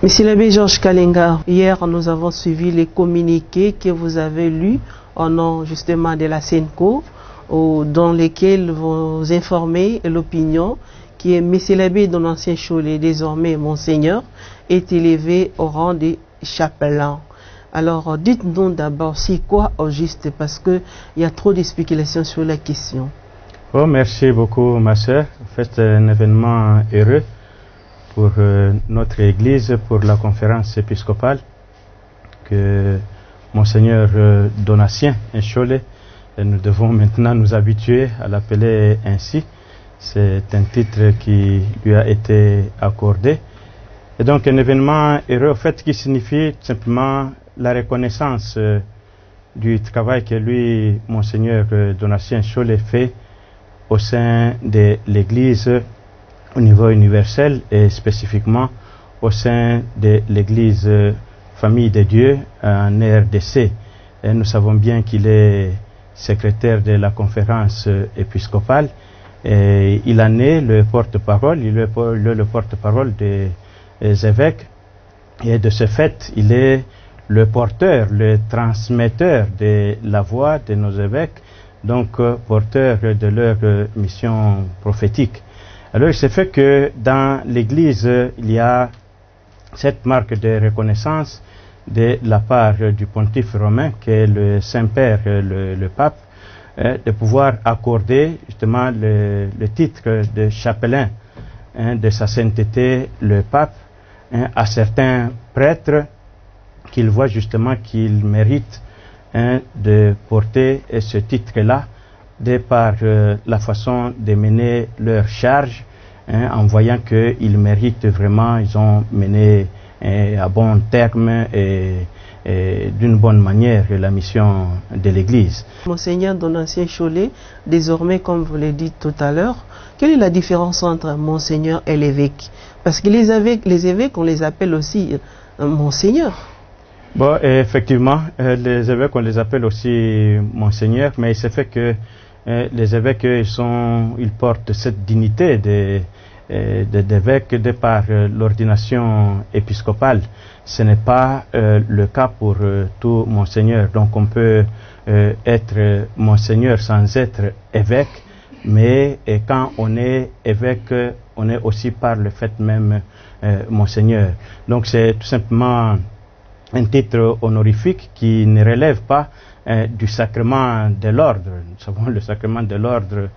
Monsieur l'abbé Georges Kalenga, hier nous avons suivi les communiqués que vous avez lus au nom justement de la SENCO, dans lesquels vous informez l'opinion qui est Monsieur l'abbé Donatien Cholet, désormais Monseigneur, est élevé au rang de chapelain. Alors dites-nous d'abord c'est quoi au juste, parce qu'il y a trop de spéculations sur la question. Oh, merci beaucoup ma sœur. En fait, c'est un événement heureux pour notre Église, pour la conférence épiscopale, que Monseigneur Donatien Cholet, nous devons maintenant nous habituer à l'appeler ainsi. C'est un titre qui lui a été accordé. Et donc un événement heureux, en fait, qui signifie tout simplement la reconnaissance du travail que lui, Monseigneur Donatien Cholet, fait au sein de l'Église au niveau universel et spécifiquement au sein de l'Église Famille de Dieu en RDC. Et nous savons bien qu'il est secrétaire de la conférence épiscopale et il en est le porte-parole, il est le porte-parole des évêques et de ce fait il est le porteur, le transmetteur de la voix de nos évêques, donc porteur de leur mission prophétique. Alors il se fait que dans l'Église, il y a cette marque de reconnaissance de la part du pontife romain, qui est le Saint-Père, le pape, de pouvoir accorder justement le titre de chapelain de sa sainteté, le pape, à certains prêtres qu'il voit justement qu'ils méritent de porter ce titre-là, de par la façon de mener leur charge, en voyant qu'ils méritent vraiment, ils ont mené à bon terme et d'une bonne manière la mission de l'Église. Monseigneur Donatien Cholet, désormais, comme vous l'avez dit tout à l'heure, quelle est la différence entre Monseigneur et l'évêque? Parce que les évêques, on les appelle aussi Monseigneur. Bon, effectivement, les évêques, on les appelle aussi Monseigneur, mais il se fait que les évêques, ils portent cette dignité d'évêque de par l'ordination épiscopale. Ce n'est pas le cas pour tout Monseigneur. Donc on peut être Monseigneur sans être évêque, mais quand on est évêque, on est aussi par le fait même Monseigneur. Donc c'est tout simplement un titre honorifique qui ne relève pas du sacrement de l'ordre. Nous savons le sacrement de l'ordre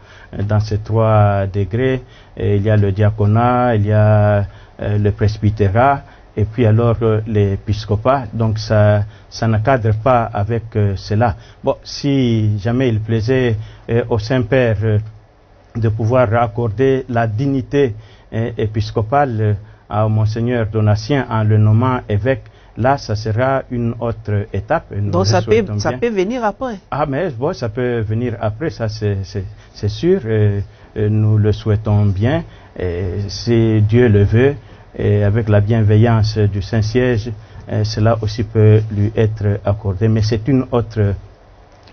dans ces 3 degrés. Il y a le diaconat, il y a le presbytérat et puis alors l'épiscopat. Donc ça ne cadre pas avec cela. Bon, si jamais il plaisait au Saint-Père de pouvoir accorder la dignité épiscopale à Monseigneur Donatien en le nommant évêque, là, ça sera une autre étape. Donc ça peut venir après. Ah, mais bon, ça peut venir après, ça c'est sûr. Nous le souhaitons bien. Si Dieu le veut, et avec la bienveillance du Saint-Siège, cela aussi peut lui être accordé. Mais c'est une autre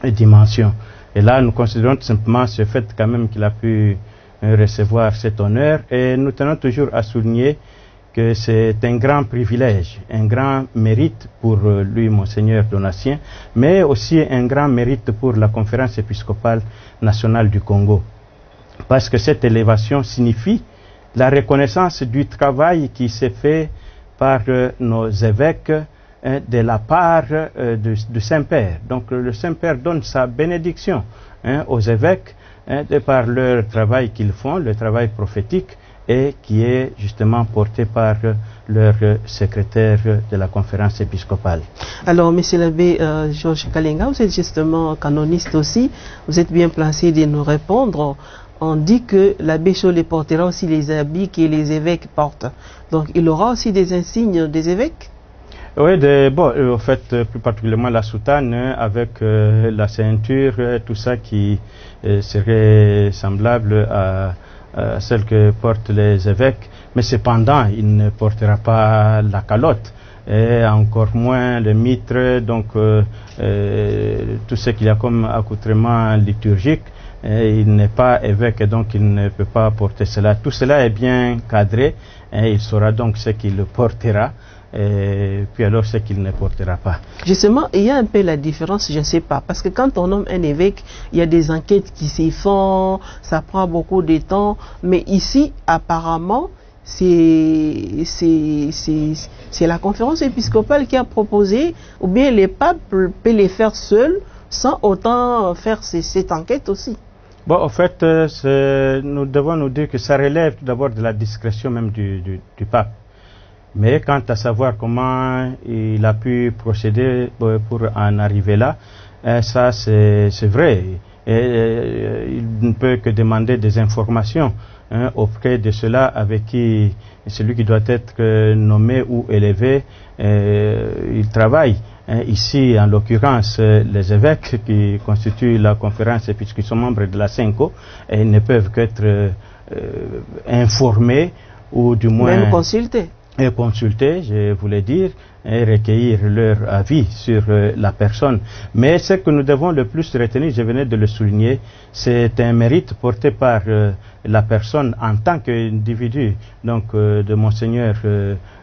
dimension. Et là, nous considérons tout simplement ce fait quand même qu'il a pu recevoir cet honneur. Et nous tenons toujours à souligner que c'est un grand privilège, un grand mérite pour lui, Monseigneur Donatien, mais aussi un grand mérite pour la conférence épiscopale nationale du Congo. Parce que cette élévation signifie la reconnaissance du travail qui s'est fait par nos évêques de la part du Saint-Père. Donc le Saint-Père donne sa bénédiction aux évêques de par leur travail qu'ils font, le travail prophétique, et qui est justement porté par leur secrétaire de la conférence épiscopale. Alors, monsieur l'abbé Georges Kalenga, vous êtes justement canoniste aussi, vous êtes bien placé de nous répondre. On dit que l'abbé Cholet portera aussi les habits que les évêques portent. Donc, il aura aussi des insignes des évêques? Oui, bon, en fait, plus particulièrement la soutane avec la ceinture, tout ça qui serait semblable à celle que portent les évêques, mais cependant il ne portera pas la calotte et encore moins le mitre, donc tout ce qu'il y a comme accoutrement liturgique. Il n'est pas évêque et donc il ne peut pas porter cela. Tout cela est bien cadré et il saura donc ce qu'il portera puis alors c'est qu'il ne portera pas. Justement, il y a un peu la différence, je ne sais pas, parce que quand on nomme un évêque, il y a des enquêtes qui s'y font, ça prend beaucoup de temps, mais ici, apparemment, c'est la conférence épiscopale qui a proposé, ou bien les papes peuvent les faire seuls, sans autant faire cette enquête aussi. Bon, en fait, nous devons nous dire que ça relève tout d'abord de la discrétion même du pape. Mais quant à savoir comment il a pu procéder pour en arriver là, ça c'est vrai. Il ne peut que demander des informations auprès de ceux-là avec qui celui qui doit être nommé ou élevé, il travaille. Ici, en l'occurrence, les évêques qui constituent la conférence et puisqu'ils sont membres de la CENCO, ne peuvent qu'être informés ou du moins même consultés. Et consulter, je voulais dire, et recueillir leur avis sur la personne. Mais ce que nous devons le plus retenir, je venais de le souligner, c'est un mérite porté par la personne en tant qu'individu, donc de Monseigneur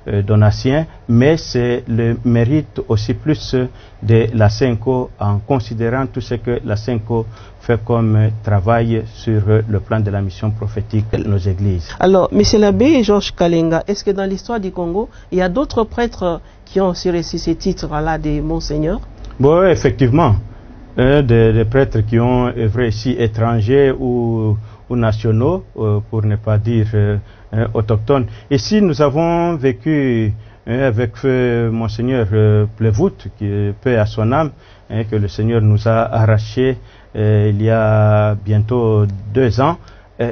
Donatien, mais c'est le mérite aussi plus de la CENCO en considérant tout ce que la CENCO fait comme travail sur le plan de la mission prophétique de nos églises. Alors, Monsieur l'abbé Georges Kalenga, est-ce que dans l'histoire du Congo, il y a d'autres prêtres qui ont aussi reçu ces titres-là de Monseigneur? Bon, effectivement, des prêtres qui ont œuvré ici, étrangers ou nationaux, pour ne pas dire autochtones. Ici, nous avons vécu avec Monseigneur Plevout, qui est paix à son âme, que le Seigneur nous a arraché il y a bientôt 2 ans.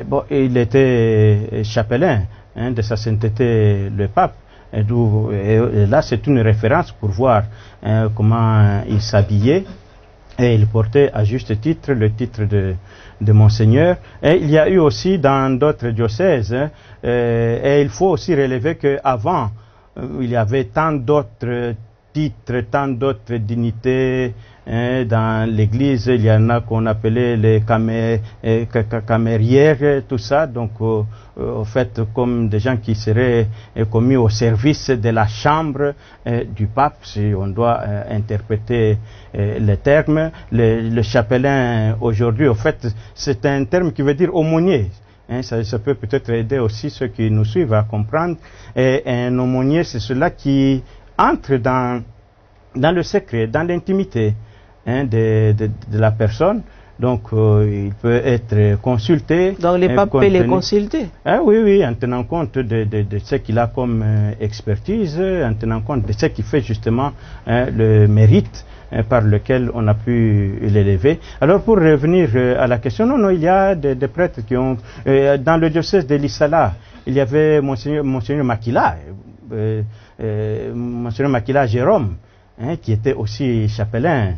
Bon, il était chapelain de sa sainteté le pape. Et là, c'est une référence pour voir comment il s'habillait. Et il portait à juste titre le titre de Monseigneur. Et il y a eu aussi dans d'autres diocèses, et il faut aussi relever qu'avant, il y avait tant d'autres titres, tant d'autres dignités dans l'église. Il y en a qu'on appelait les camérières, tout ça. Donc, au fait, comme des gens qui seraient commis au service de la chambre du pape, si on doit interpréter les termes. Le chapelain aujourd'hui, au fait, c'est un terme qui veut dire aumônier. Ça peut peut-être aider aussi ceux qui nous suivent à comprendre. Et un aumônier, c'est celui qui entre dans le secret, dans l'intimité de la personne. Donc, il peut être consulté. Donc, les papes peuvent les consulter? Oui, en tenant compte de ce qu'il a comme expertise, en tenant compte de ce qui fait justement le mérite par lequel on a pu l'élever. Alors, pour revenir à la question, non, il y a des prêtres qui ont... dans le diocèse de Lissala, il y avait Monseigneur Makila, Monseigneur Makila Jérôme, qui était aussi chapelain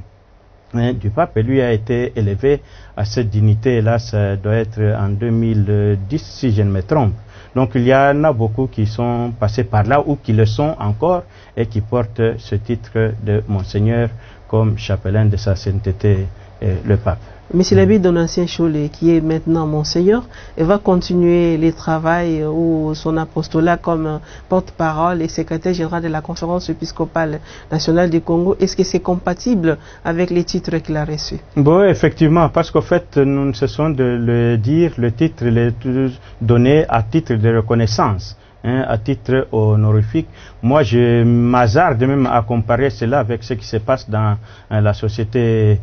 du pape, et lui a été élevé à cette dignité-là, ça doit être en 2010 si je ne me trompe. Donc il y en a beaucoup qui sont passés par là ou qui le sont encore et qui portent ce titre de Monseigneur comme chapelain de sa sainteté le pape. Monsieur l'abbé Donatien Cholet, qui est maintenant Monseigneur, va continuer le travail ou son apostolat comme porte-parole et secrétaire général de la conférence épiscopale nationale du Congo. Est-ce que c'est compatible avec les titres qu'il a reçus? Bon, effectivement, parce qu'en fait, nous ne cessons de le dire, le titre il est donné à titre de reconnaissance. À titre honorifique. Moi, je m'hasarde même à comparer cela avec ce qui se passe dans la société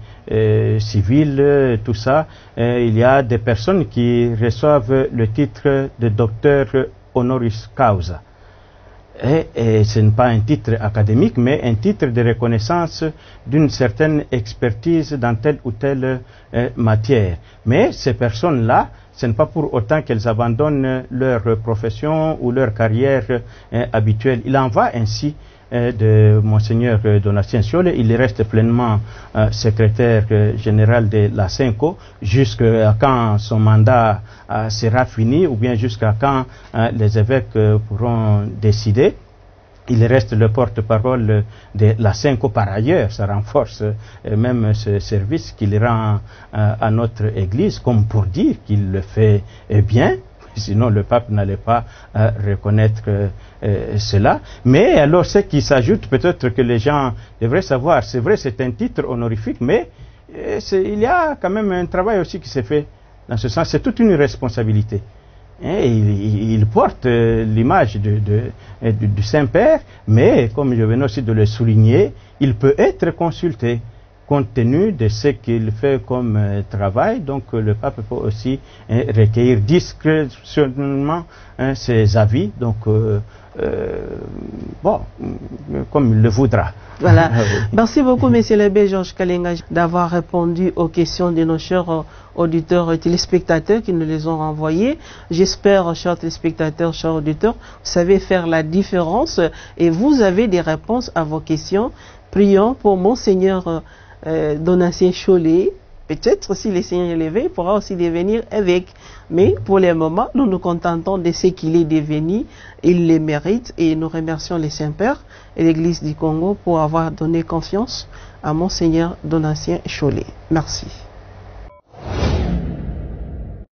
civile, tout ça. Il y a des personnes qui reçoivent le titre de docteur honoris causa. Et ce n'est pas un titre académique, mais un titre de reconnaissance d'une certaine expertise dans telle ou telle matière. Mais ces personnes-là, ce n'est pas pour autant qu'elles abandonnent leur profession ou leur carrière habituelle. Il en va ainsi de Monseigneur Donatien Cholet. Il reste pleinement secrétaire général de la CENCO jusqu'à quand son mandat sera fini ou bien jusqu'à quand les évêques pourront décider. Il reste le porte-parole de la CENCO par ailleurs. Ça renforce même ce service qu'il rend à notre Église, comme pour dire qu'il le fait bien. sinon le pape n'allait pas reconnaître cela. Mais alors ce qui s'ajoute, peut-être que les gens devraient savoir, c'est vrai, c'est un titre honorifique, mais il y a quand même un travail aussi qui s'est fait dans ce sens. C'est toute une responsabilité. Et il porte l'image du Saint-Père, mais comme je venais aussi de le souligner, il peut être consulté compte tenu de ce qu'il fait comme travail. Donc le pape peut aussi recueillir discrètement ses avis, donc bon, comme il le voudra. Voilà. Merci beaucoup, Monsieur l'abbé Georges Kalenga, d'avoir répondu aux questions de nos chers auditeurs et téléspectateurs qui nous les ont renvoyés. J'espère, chers téléspectateurs, chers auditeurs, vous savez faire la différence et vous avez des réponses à vos questions. Prions pour Monseigneur Donatien Chollet. Peut-être si le Seigneur est élevé, il pourra aussi devenir évêque. Mais pour le moment, nous nous contentons de ce qu'il est devenu. Il le mérite et nous remercions les Saints-Pères et l'Église du Congo pour avoir donné confiance à Monseigneur Donatien Chollet. Merci.